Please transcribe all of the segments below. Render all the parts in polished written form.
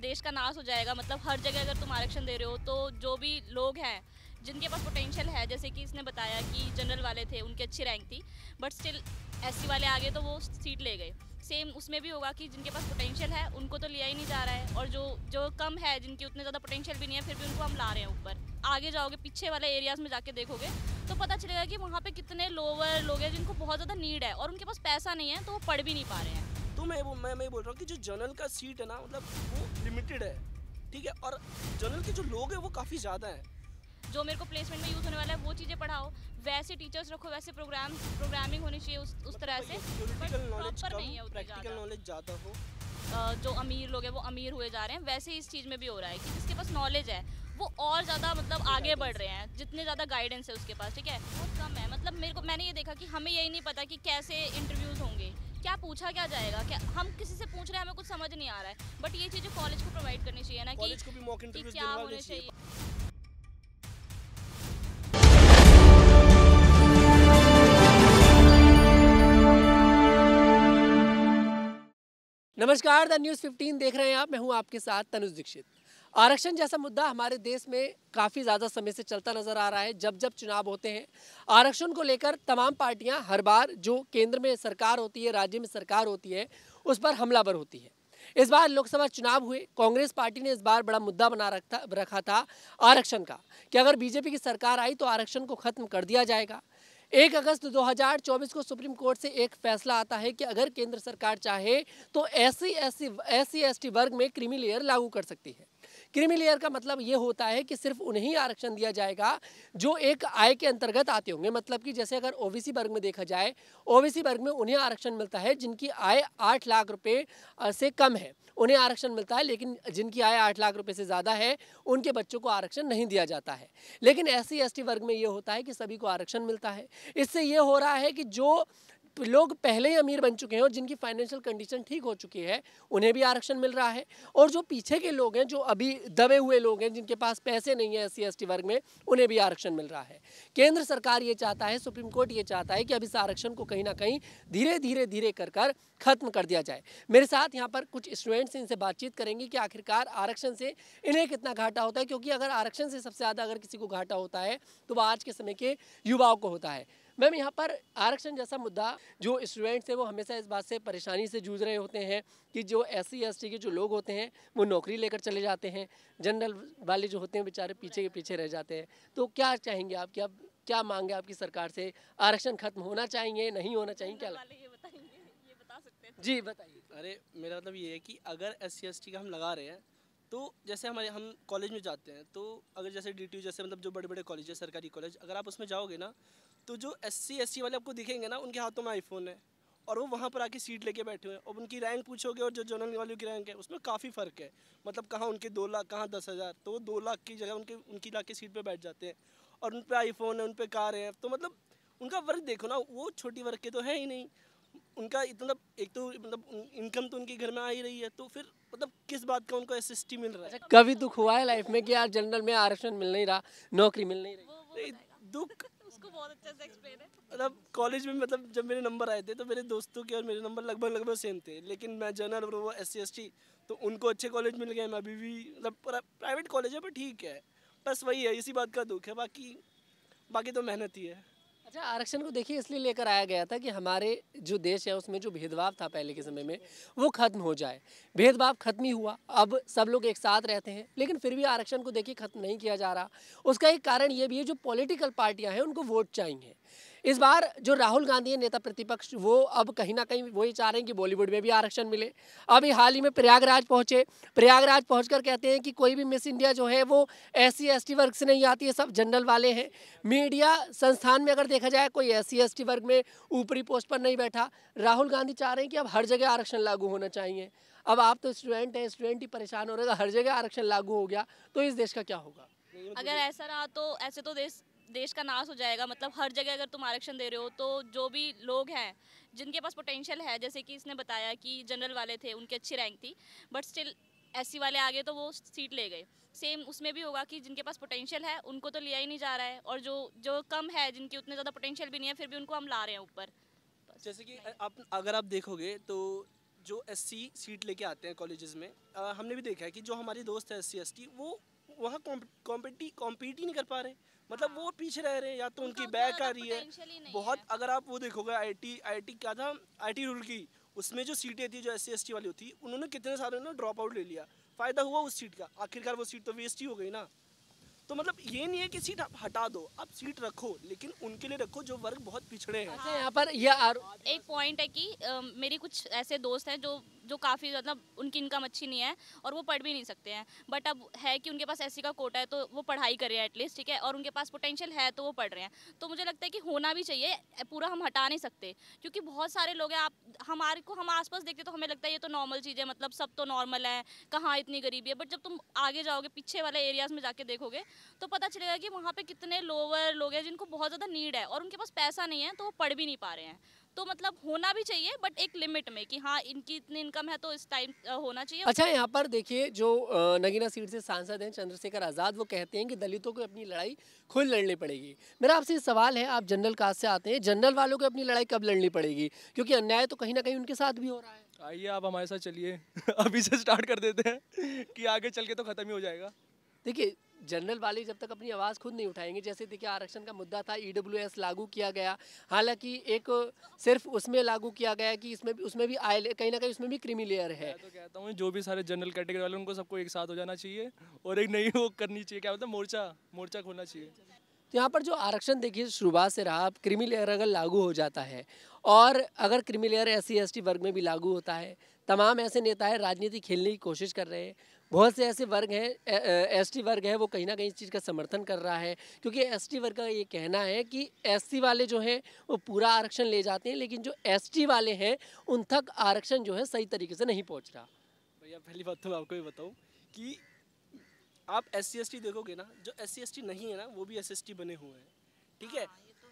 देश का नाश हो जाएगा। मतलब हर जगह अगर तुम आरक्षण दे रहे हो तो जो भी लोग हैं जिनके पास पोटेंशियल है, जैसे कि इसने बताया कि जनरल वाले थे उनकी अच्छी रैंक थी बट स्टिल एससी वाले आगे तो वो सीट ले गए। सेम उसमें भी होगा कि जिनके पास पोटेंशियल है उनको तो लिया ही नहीं जा रहा है, और जो जो कम है जिनकी उतने ज़्यादा पोटेंशियल भी नहीं है फिर भी उनको हम ला रहे हैं ऊपर। आगे जाओगे पीछे वाले एरियाज़ में जाके देखोगे तो पता चलेगा कि वहाँ पे कितने लोअर लोग हैं जिनको बहुत ज़्यादा नीड है और उनके पास पैसा नहीं है तो वो पढ़ भी नहीं पा रहे हैं। तो मैं बोल रहा हूँ कि जो जनरल का सीट है ना, मतलब वो लिमिटेड है, ठीक है, और जनरल के जो लोग हैं वो काफ़ी ज़्यादा हैं। जो मेरे को प्लेसमेंट में यूज़ होने वाला है वो चीज़ें पढ़ाओ, वैसे टीचर्स रखो, वैसे प्रोग्रामिंग होनी चाहिए उस तरह से, बट थ्योरेटिकल नॉलेज प्रॉपर कम, नहीं है उतनी प्रैक्टिकल ज़्यादा। नॉलेज ज़्यादा हो। जो अमीर लोग हैं वो अमीर हुए जा रहे हैं, वैसे ही इस चीज़ में भी हो रहा है कि जिसके पास नॉलेज है वो और ज़्यादा मतलब आगे बढ़ रहे हैं, जितने ज़्यादा गाइडेंस है उसके पास, ठीक है, बहुत कम है। मतलब मैंने ये देखा कि हमें यही नहीं पता कि कैसे इंटरव्यूज़ होंगे, क्या पूछा क्या जाएगा, क्या हम किसी से पूछ रहे हैं हमें कुछ समझ नहीं आ रहा है, बट ये चीज़ें कॉलेज को प्रोवाइड करनी चाहिए ना कॉलेज को भी मॉक कि इंटरव्यूज क्या दिलवाने होने चाहिए। चाहिए। नमस्कार, द न्यूज़ 15 देख रहे हैं आप। मैं हूं आपके साथ तनुज दीक्षित। आरक्षण जैसा मुद्दा हमारे देश में काफ़ी ज़्यादा समय से चलता नजर आ रहा है। जब जब चुनाव होते हैं आरक्षण को लेकर तमाम पार्टियां हर बार जो केंद्र में सरकार होती है, राज्य में सरकार होती है, उस पर हमलावर होती है। इस बार लोकसभा चुनाव हुए, कांग्रेस पार्टी ने इस बार बड़ा मुद्दा रखा था आरक्षण का कि अगर बीजेपी की सरकार आई तो आरक्षण को खत्म कर दिया जाएगा। 1 अगस्त 2024 को सुप्रीम कोर्ट से एक फैसला आता है कि अगर केंद्र सरकार चाहे तो एससी एसटी वर्ग में क्रीमी लेयर लागू कर सकती है। क्रीमी लेयर का मतलब ये होता है कि सिर्फ उन्हें आरक्षण दिया जाएगा जो एक आय के अंतर्गत आते होंगे। मतलब कि जैसे अगर ओबीसी वर्ग में देखा जाए, ओबीसी वर्ग में उन्हें आरक्षण मिलता है जिनकी आय 8 लाख रुपए से कम है, उन्हें आरक्षण मिलता है। लेकिन जिनकी आय 8 लाख रुपए से ज़्यादा है उनके बच्चों को आरक्षण नहीं दिया जाता है। लेकिन एससी एसटी वर्ग में ये होता है कि सभी को आरक्षण मिलता है। इससे ये हो रहा है कि जो लोग पहले ही अमीर बन चुके हैं और जिनकी फाइनेंशियल कंडीशन ठीक हो चुकी है उन्हें भी आरक्षण मिल रहा है, और जो पीछे के लोग हैं, जो अभी दबे हुए लोग हैं, जिनके पास पैसे नहीं है एससी एसटी वर्ग में, उन्हें भी आरक्षण मिल रहा है। केंद्र सरकार ये चाहता है, सुप्रीम कोर्ट ये चाहता है कि अब इस आरक्षण को कहीं ना कहीं धीरे धीरे कर खत्म कर दिया जाए। मेरे साथ यहाँ पर कुछ स्टूडेंट्स, इनसे बातचीत करेंगे कि आखिरकार आरक्षण से इन्हें कितना घाटा होता है, क्योंकि अगर आरक्षण से सबसे ज़्यादा अगर किसी को घाटा होता है तो वह आज के समय के युवाओं को होता है। मैम, यहाँ पर आरक्षण जैसा मुद्दा, जो स्टूडेंट्स हैं वो हमेशा इस बात से परेशानी से जूझ रहे होते हैं कि जो एससी एसटी के जो लोग होते हैं वो नौकरी लेकर चले जाते हैं, जनरल वाले जो होते हैं बेचारे पीछे के पीछे रह जाते हैं। तो क्या चाहेंगे आप, कि अब क्या मांगे आपकी सरकार से? आरक्षण खत्म होना चाहिए, नहीं होना चाहिए, क्या लगता है? ये बताएंगे, ये बता सकते हैं। जी बताइए। अरे मेरा मतलब ये है कि अगर SC ST का हम लगा रहे हैं तो जैसे हम कॉलेज में जाते हैं, तो अगर जैसे DTU जैसे मतलब जो बड़े बड़े कॉलेज है, सरकारी कॉलेज, अगर आप उसमें जाओगे ना तो जो SC ST वाले आपको दिखेंगे ना, उनके हाथों में आईफोन है और वो वहाँ पर आके सीट लेके बैठे हुए हैं, और उनकी रैंक पूछोगे और जो जनरल वालों की रैंक है उसमें काफ़ी फ़र्क है। मतलब कहाँ उनके 2 लाख, कहाँ 10,000, तो वो 2 लाख की जगह उनकी लाख की सीट पर बैठ जाते हैं और उन पर आईफोन है, उन पर कार है। तो मतलब उनका वर्क देखो ना, वो छोटी वर्ग के तो है ही नहीं। उनका इतना, एक तो मतलब इनकम तो उनके घर में आ ही रही है, तो फिर मतलब किस बात का उनको SST मिल रहा है? अच्छा, कभी दुख हुआ है लाइफ में कि यार जनरल में आरक्षण मिल नहीं रहा, नौकरी मिल नहीं रही? वो नहीं, बताएगा, दुख उसको बहुत अच्छे से एक्सप्लेन है। मतलब कॉलेज में, मतलब जब मेरे नंबर आए थे तो मेरे दोस्तों के और मेरे नंबर लगभग सेम थे, लेकिन मैं जनरल और वो SC ST, तो उनको अच्छे कॉलेज मिल गए। मैं अभी भी मतलब प्राइवेट कॉलेज है पर ठीक है, बस वही है, इसी बात का दुख है, बाकी बाकी तो मेहनत ही है। अच्छा, आरक्षण को देखिए इसलिए लेकर आया गया था कि हमारे जो देश है उसमें जो भेदभाव था पहले के समय में वो खत्म हो जाए। भेदभाव खत्म ही हुआ, अब सब लोग एक साथ रहते हैं, लेकिन फिर भी आरक्षण को देखिए खत्म नहीं किया जा रहा। उसका एक कारण ये भी है, जो पॉलिटिकल पार्टियां हैं उनको वोट चाहिए। इस बार जो राहुल गांधी है, नेता प्रतिपक्ष, वो अब कहीं ना कहीं वही चाह रहे हैं कि बॉलीवुड में भी आरक्षण मिले। अभी हाल ही में प्रयागराज पहुंचे, प्रयागराज पहुंचकर कहते हैं कि कोई भी मिस इंडिया जो है वो SC ST वर्ग से नहीं आती है, सब जनरल वाले हैं। मीडिया संस्थान में अगर देखा जाए कोई SC ST वर्ग में ऊपरी पोस्ट पर नहीं बैठा। राहुल गांधी चाह रहे हैं कि अब हर जगह आरक्षण लागू होना चाहिए। अब आप तो स्टूडेंट हैं, स्टूडेंट ही परेशान हो रहे हैं, हर जगह आरक्षण लागू हो गया तो इस देश का क्या होगा? अगर ऐसा रहा तो ऐसे तो देश का नाश हो जाएगा। मतलब हर जगह अगर तुम आरक्षण दे रहे हो तो जो भी लोग हैं जिनके पास पोटेंशियल है, जैसे कि इसने बताया कि जनरल वाले थे उनकी अच्छी रैंक थी बट स्टिल एससी वाले आगे तो वो सीट ले गए। सेम उसमें भी होगा कि जिनके पास पोटेंशियल है उनको तो लिया ही नहीं जा रहा है, और जो जो कम है जिनकी उतने ज़्यादा पोटेंशियल भी नहीं है फिर भी उनको हम ला रहे हैं ऊपर। बस जैसे कि नहीं। आप अगर आप देखोगे तो जो एससी सीट लेके आते हैं कॉलेजेस में, हमने भी देखा है कि जो हमारे दोस्त हैं एससी एसटी, वो वहाँ कॉम्पीट ही नहीं कर पा रहे। मतलब वो पीछे रह रहे हैं, या तो उनका उनकी उतना बैक ज़्यादा आ रही है पोटेंशियल ही नहीं बहुत। है। अगर आप वो देखोगे आईटी क्या था, आईटी रूल की, उसमें जो सीटें थी जो एससी एसटी वाली होती, उन्होंने कितने सारे ना ड्रॉप आउट ले लिया। फ़ायदा हुआ उस सीट का, आखिरकार वो सीट तो वेस्ट ही हो गई ना। तो मतलब ये नहीं है कि सीट आप हटा दो, आप सीट रखो, लेकिन उनके लिए रखो जो वर्ग बहुत पिछड़े हैं। अच्छा, यहाँ पर यह एक पॉइंट है कि मेरी कुछ ऐसे दोस्त हैं जो काफ़ी मतलब उनकी इनकम अच्छी नहीं है और वो पढ़ भी नहीं सकते हैं, बट अब है कि उनके पास एससी का कोटा है तो वो पढ़ाई कर रहे हैं एटलीस्ट, ठीक है, और उनके पास पोटेंशियल है तो वो पढ़ रहे हैं। तो मुझे लगता है कि होना भी चाहिए, पूरा हम हटा नहीं सकते, क्योंकि बहुत सारे लोग हैं, आप हमारे को हम आसपास देखते तो हमें लगता है ये तो नॉर्मल चीज़ है, मतलब सब तो नॉर्मल है, कहाँ इतनी गरीबी है, बट जब तुम आगे जाओगे पीछे वाले एरियाज में जाके देखोगे तो पता चलेगा कि वहाँ पे कितने लोअर लोग हैं जिनको बहुत ज़्यादा नीड है और उनके पास पैसा नहीं है तो वो पढ़ भी नहीं पा रहे हैं। तो मतलब होना भी चाहिए, बट एक लिमिट में कि हाँ इनकी इतनी इनकम है तो इस टाइम होना चाहिए। अच्छा, यहाँ पर देखिए जो नगीना सीट से सांसद हैं चंद्रशेखर आज़ाद, वो कहते हैं कि दलितों को अपनी लड़ाई खुद लड़नी पड़ेगी। मेरा आपसे सवाल है, आप जनरल कास्ट से आते हैं, जनरल वालों को अपनी लड़ाई कब लड़नी पड़ेगी, क्योंकि अन्याय तो कहीं ना कहीं उनके साथ भी हो रहा है। आइए आप हमारे साथ चलिए अभी से स्टार्ट कर देते हैं कि आगे चल के तो ख़त्म ही हो जाएगा। देखिए, जनरल वाले जब तक अपनी आवाज़ खुद नहीं उठाएंगे, जैसे देखिए आरक्षण का मुद्दा था, ईडब्ल्यूएस लागू किया गया, हालांकि एक सिर्फ उसमें लागू किया गया कि उसमें भी आय कहीं ना कहीं उसमें भी क्रीमी लेयर है। मैं तो कहता हूँ जो भी सारे जनरल कैटेगरी वाले उनको सबको एक साथ हो जाना चाहिए और एक नई वो करनी चाहिए, क्या बोलते हैं, मोर्चा खोलना चाहिए। तो यहाँ पर जो आरक्षण देखिए शुरुआत से रहा, क्रीमी लेयर अगर लागू हो जाता है और अगर क्रीमी लेयर एससी एसटी वर्ग में भी लागू होता है, तमाम ऐसे नेता है राजनीति खेलने की कोशिश कर रहे हैं, बहुत से ऐसे वर्ग हैं एसटी वर्ग है वो कहीं ना कहीं इस चीज़ का समर्थन कर रहा है, क्योंकि एसटी वर्ग का ये कहना है कि एससी वाले जो हैं वो पूरा आरक्षण ले जाते हैं, लेकिन जो एसटी वाले हैं उन तक आरक्षण जो है सही तरीके से नहीं पहुँच रहा। भैया पहली बात तो मैं आपको ये बताऊँ कि आप एससी एसटी देखोगे ना, जो एससी एसटी नहीं है ना वो भी एसएसटी बने हुए हैं, ठीक है।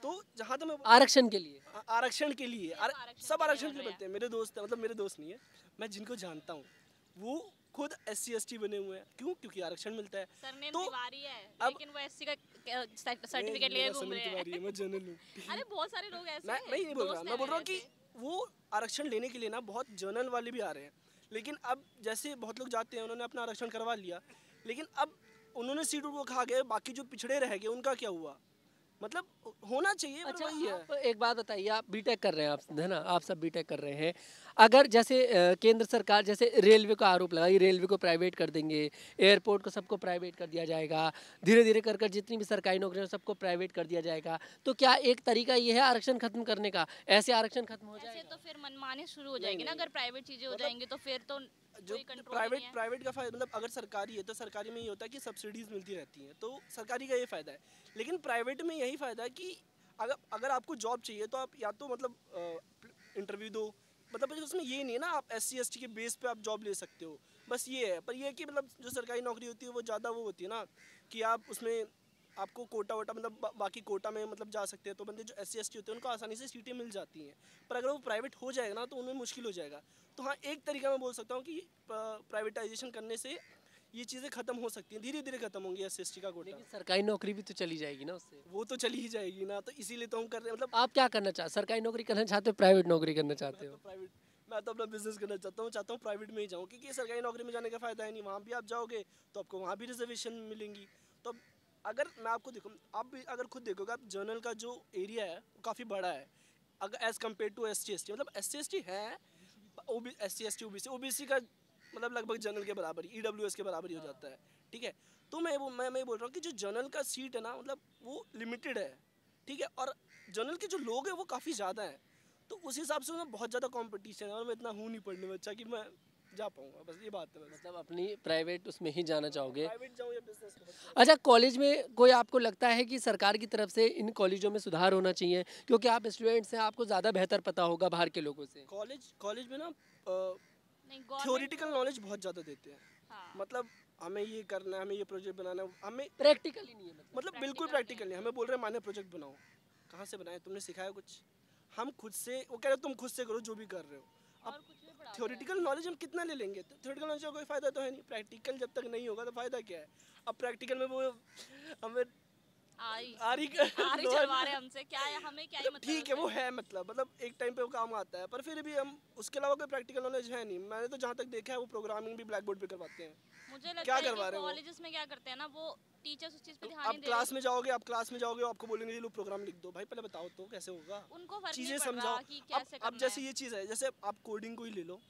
तो जहाँ तक मैं आरक्षण के लिए आरक्षण के लिए सब आरक्षण के लिए बनते हैं। मेरे दोस्त मतलब मेरे दोस्त नहीं है, मैं जिनको जानता हूँ वो खुद एससी एसटी बने हुए हैं। क्यों? क्योंकि आरक्षण मिलता है। सरनेम तो तिवारी है, अब लेकिन वो एससी का सर्टिफिकेट लिए घूम रहे हैं। मैं जनरल हूँ। अरे बहुत सारे लोग ऐसे मैं हैं, मैं ये नहीं बोल रहा, दोस्त मैं हैं बोल रहा हूँ मेरे कि वो आरक्षण लेने के लिए ना बहुत जर्नल वाले भी आ रहे हैं। लेकिन अब जैसे बहुत लोग जाते हैं, उन्होंने अपना आरक्षण करवा लिया, लेकिन अब उन्होंने सीट को खा गए, बाकी जो पिछड़े रह गए उनका क्या हुआ? मतलब होना चाहिए, पर अच्छा, वही है। आप एक बात बताइए, आप बीटेक कर रहे हैं, आप है ना, आप सब बीटेक कर रहे हैं, अगर जैसे केंद्र सरकार जैसे रेलवे का आरोप लगाई, रेलवे को प्राइवेट कर देंगे, एयरपोर्ट को सबको प्राइवेट कर दिया जाएगा, धीरे धीरे कर कर जितनी भी सरकारी नौकरियां सबको प्राइवेट कर दिया जाएगा, तो क्या एक तरीका ये है आरक्षण खत्म करने का? ऐसे आरक्षण खत्म हो ऐसे जाएगा? तो फिर मनमानी शुरू हो जाएगी ना, अगर प्राइवेट चीजें हो जाएंगी तो फिर तो जो कोई कंट्रोल नहीं है। प्राइवेट का फायदा, मतलब अगर सरकारी है तो सरकारी में ये होता है कि सब्सिडीज मिलती रहती हैं, तो सरकारी का ये फ़ायदा है। लेकिन प्राइवेट में यही फ़ायदा है कि अगर आपको जॉब चाहिए तो आप या तो मतलब इंटरव्यू दो, मतलब उसमें ये नहीं है ना आप एससी एसटी के बेस पे आप जॉब ले सकते हो, बस ये है। पर ये है कि मतलब जो सरकारी नौकरी होती है वो ज़्यादा वो होती है ना कि आप उसमें आपको कोटा वोटा मतलब बाकी कोटा में मतलब जा सकते हैं, तो बंदे जो एससी एसटी होते हैं उनको आसानी से सीटें मिल जाती हैं। पर अगर वो प्राइवेट हो जाएगा ना तो उनमें मुश्किल हो जाएगा। तो हाँ, एक तरीका मैं बोल सकता हूँ कि प्राइवेटाइजेशन करने से ये चीज़ें खत्म हो सकती हैं, धीरे धीरे खत्म होंगी एससी एसटी का कोटा। लेकिन सरकारी नौकरी भी तो चली जाएगी ना उससे। वो तो चली ही जाएगी ना, तो इसीलिए तो हम कर रहे हैं। मतलब आप क्या करना चाहते, सरकारी नौकरी करना चाहते हो, प्राइवेट नौकरी करना चाहते हो? मैं तो अपना बिजनेस करना चाहता हूँ प्राइवेट में ही जाऊँ, क्योंकि सरकारी नौकरी में जाने का फ़ायदा है नहीं। वहाँ भी आप जाओगे तो आपको वहाँ भी रिजर्वेशन मिलेंगी। तो अगर मैं आपको देखूँ, आप भी अगर खुद देखोगे, आप जर्नल का जो एरिया है वो काफ़ी बड़ा है अगर as compare to S T, मतलब एस टी है, S T O B C का मतलब लगभग जनरल के बराबर ही, ईडब्ल्यूएस के बराबर ही हो जाता है, ठीक है। तो मैं बोल रहा हूँ कि जो जनरल का सीट है ना, मतलब वो लिमिटेड है, ठीक है, और जनरल के जो लोग हैं वो काफ़ी ज़्यादा हैं, तो उस हिसाब से ना बहुत ज़्यादा कंपटीशन है, और मैं इतना हूँ नहीं पढ़ने में अच्छा कि मैं जा पाऊँगा, बस ये बात है। बस मतलब अपनी प्राइवेट उसमें ही जाना चाहोगे? प्राइवेट जाऊँ या बिजनेस करूँ। अच्छा, कॉलेज में कोई आपको लगता है कि सरकार की तरफ से इन कॉलेजों में सुधार होना चाहिए, क्योंकि आप स्टूडेंट्स हैं, आपको ज़्यादा बेहतर पता होगा बाहर के लोगों से। कॉलेज में ना नहीं, गवर्नमेंट थ्योरेटिकल नॉलेज बहुत ज़्यादा देते हैं। हाँ। मतलब हमें ये करना है, हमें ये प्रोजेक्ट बनाना है, हमें प्रैक्टिकल ही नहीं है मतलब बिल्कुल प्रैक्टिकल नहीं। हमें बोल रहे हैं माने प्रोजेक्ट बनाओ, कहाँ से बनाए, तुमने सिखाया कुछ? हम खुद से, वो कह रहे तुम खुद से करो जो भी कर रहे हो। और अब कुछ भी पढ़ाते हैं। थ्योरेटिकल नॉलेज हम कितना ले लेंगे? तो थ्योरेटिकल नॉलेज का कोई फ़ायदा तो है नहीं। प्रैक्टिकल जब तक नहीं होगा तो फ़ायदा क्या है? अब प्रैक्टिकल में वो हमें आरी आरी आरी चलवा रहे हैं हमसे, क्या है, हमें क्या ही मतलब ठीक है, वो उससे? है मतलब एक टाइम पे वो काम आता है, पर फिर भी हम उसके अलावा कोई प्रैक्टिकल नॉलेज है नहीं। मैंने तो जहाँ तक देखा है वो प्रोग्रामिंग भी ब्लैक बोर्ड पे करवाते हैं। मुझे लगता क्या है करवा कि रहे हैं वो? कॉलेजेस में क्या करते हैं ना, वो टीचर्स उस चीज़ पे तो ध्यान आप नहीं दे क्लास रहे। में जाओगे, आपको बोलेंगे ये लो प्रोग्राम लिख दो। भाई पहले बताओ तो कैसे होगा, उनको फर्क नहीं चीज़ें पड़ समझाओ। रहा कि अब कैसे अब करना जैसे है। ये चीज़ है, जैसे आप कोडिंग को ही ले लो,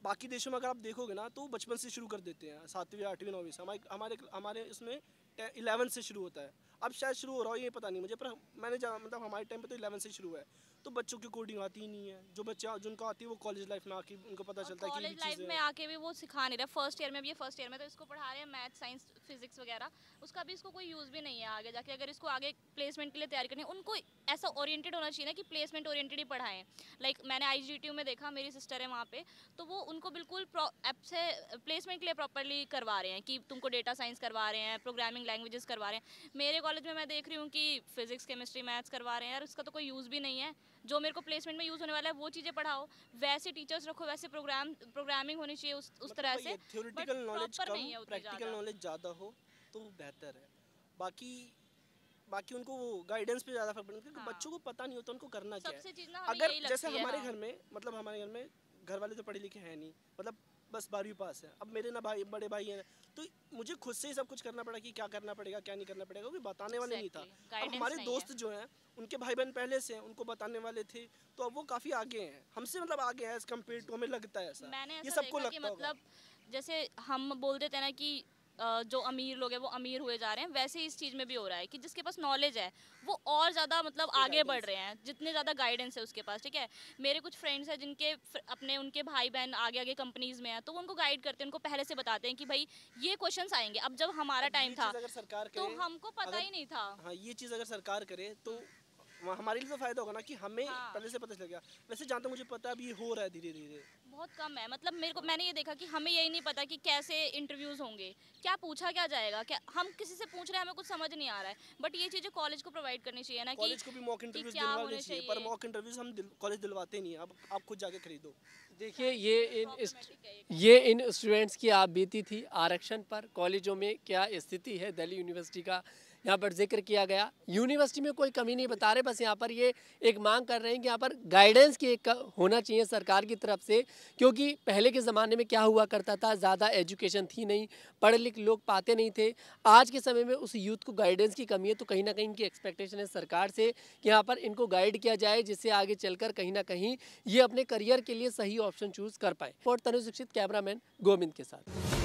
बाकी देशों में अगर आप देखोगे ना तो बचपन से शुरू कर देते हैं, 7वीं 8वीं 9वीं से। हमारे हमारे हमारे इसमें 11 से शुरू होता है। अब शायद शुरू हो रहा हो ये पता नहीं मुझे, पर मैंने मतलब हमारे टाइम पे तो 11 से शुरू है। तो बच्चों की कोडिंग आती ही नहीं है। जो बच्चा जिनको आती है वो कॉलेज लाइफ में आके उनको पता और चलता है कि ये भी कॉलेज लाइफ चीज़ें में हैं। आके भी वो सिखा नहीं रहा। फर्स्ट ईयर में भी, ये फर्स्ट ईयर में तो इसको पढ़ा रहे हैं मैथ साइंस फिजिक्स वगैरह, उसका भी इसको कोई यूज़ भी नहीं है आगे जाके। अगर इसको आगे प्लेसमेंट के लिए तैयारी करनी है, उनको ऐसा ओरिएंटेड होना चाहिए ना कि प्लेसमेंट ओरिएंटेड ही पढ़ाएं। लाइक मैंने IGTU में देखा, मेरी सिस्टर है वहाँ पे, तो वो उनको बिल्कुल ऐप से प्लेसमेंट के लिए प्रॉपरली करवा रहे हैं कि तुमको डेटा साइंस करवा रहे हैं, प्रोग्रामिंग लैंग्वेजेस करवा रहे हैं। मेरे कॉलेज में मैं देख रही हूँ कि फिजिक्स केमिस्ट्री मैथ्स करवा रहे हैं यार, उसका तो कोई यूज़ भी नहीं है। जो मेरे को प्लेसमेंट में यूज़ होने वाला है वो चीज़ें पढ़ाओ, वैसे टीचर्स रखो, वैसे प्रोग्रामिंग होनी चाहिए उस तरह से। बट थ्योरेटिकल नॉलेज प्रॉपर कम, नहीं है उतनी प्रैक्टिकल ज़्यादा। नॉलेज ज़्यादा हो तो बेहतर है। बाकी बाकी उनको वो गाइडेंस पे ज़्यादा फर्क पड़ता है, क्योंकि हाँ। बच्चों को पता नहीं होता उनको करना क्या है। सबसे चीज़ ना हमें अगर यही जैसे लगती है। हमारे हाँ। घर में, मतलब हमारे घर में घर वाले तो पढ़े लिखे हैं नहीं, मतलब बस 12वीं पास है। अब मेरे ना भाई बड़े भाई हैं, तो मुझे खुद से ही सब कुछ करना पड़ा कि क्या करना पड़ेगा क्या नहीं करना पड़ेगा, क्योंकि बताने वाले नहीं था। Exactly. अब Guidance हमारे नहीं दोस्त है। जो हैं उनके भाई बहन पहले से हैं, उनको बताने वाले थे, तो अब वो काफ़ी आगे हैं हमसे, मतलब आगे हैं एज कम्पेयर टू, हमें लगता है ऐसा। मैंने ये ऐसा सबको देखा कि लगता होगा। मतलब जैसे हम बोल देते हैं ना कि जो अमीर लोग हैं वो अमीर हुए जा रहे हैं, वैसे ही इस चीज़ में भी हो रहा है कि जिसके पास नॉलेज है वो और ज़्यादा मतलब ये आगे बढ़ guidance रहे हैं, जितने ज़्यादा गाइडेंस है उसके पास। ठीक है, मेरे कुछ फ्रेंड्स हैं जिनके अपने उनके भाई बहन आगे आगे कंपनीज में हैं, तो वो उनको गाइड करते हैं, उनको पहले से बताते हैं कि भाई ये क्वेश्चंस आएंगे। अब जब हमारा अब टाइम ये था चीज़ अगर सरकार तो करे, हमको पता अगर ही नहीं था। हाँ ये चीज़ अगर सरकार करे तो हमारे लिए तो फ़ायदा होगा ना, कि हमें हाँ। पहले से पता चल गया। वैसे जहाँ तक मुझे पता है अब ये हो रहा है धीरे धीरे। बहुत कम है, मतलब मैंने ये देखा कि हमें यही नहीं पता कि कैसे इंटरव्यूज होंगे, क्या पूछा क्या जाएगा, क्या हम किसी से पूछ रहे हैं, हमें कुछ समझ नहीं आ रहा है। बट ये चीज़ें कॉलेज को प्रोवाइड करनी चाहिए ना कि कॉलेज को भी मॉक कि इंटरव्यूज क्या दिलवाने होने चाहिए, पर चाहिए। मॉक इंटरव्यूज हम कॉलेज दिलवाते नहीं हैं। अब आप खुद जाके खरीदो। देखिए Problematic है ये। ये इन स्टूडेंट्स की आप बीती थी आरक्षण पर। कॉलेजों में क्या स्थिति है, दिल्ली यूनिवर्सिटी का यहाँ पर जिक्र किया गया। यूनिवर्सिटी में कोई कमी नहीं बता रहे, बस यहाँ पर ये एक मांग कर रहे हैं कि यहाँ पर गाइडेंस की एक होना चाहिए सरकार की तरफ से, क्योंकि पहले के ज़माने में क्या हुआ करता था, ज़्यादा एजुकेशन थी नहीं, पढ़े लिखे लोग पाते नहीं थे। आज के समय में उस यूथ को गाइडेंस की कमी है, तो कहीं ना कहीं इनकी एक्सपेक्टेशन है सरकार से कि यहाँ पर इनको गाइड किया जाए, जिससे आगे चलकर कहीं ना कहीं ये अपने करियर के लिए सही ऑप्शन चूज कर पाए। और तनुज दीक्षित, कैमरामैन गोविंद के साथ।